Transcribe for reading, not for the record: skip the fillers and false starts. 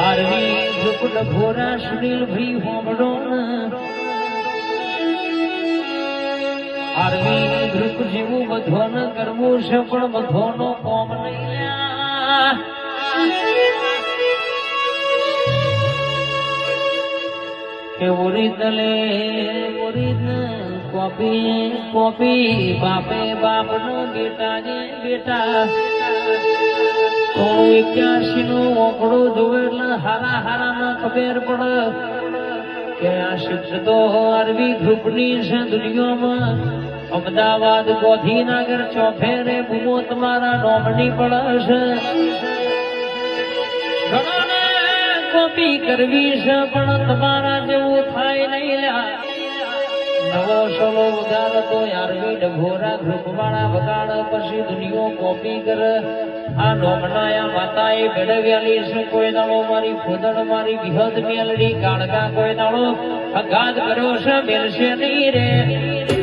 RV ઝુકડ Bhora Sunil ભાઈ હોમડો RV group જેવું બધોન કરવું છે પણ બધોનો કોમ નહીં કે ઓરિજિનલે ઓરિજિનલ કોપી કોપી બાપે બાપનો બેટા જે બેટા 81 નું ઓકડો જોવે એટલે હારા હારા ખબર પડે કે આ શિક્ષકો આરવી ગ્રુપની છે દુનિયામાં અમદાવાદ ગોધીનગર ચોફેરે બુમો તમારા નોમની પડે છે ઘણાને કોપી કરવી છે પણ તમારા જેવું થાય નહીં નવો સોલો વગાડ તો આરવી ડભોરા ગ્રુપ વાળા વગાડ પછી દુનિયો કોપી કરે આ નોમનાયા માતાએ મેળવ્યાલી છે કોઈ દાડો મારી ખોદડ મારી વિહદ મેલડી કાળકા કોઈ દાડો અગાધ કર્યો છે મેલશે નહીં રે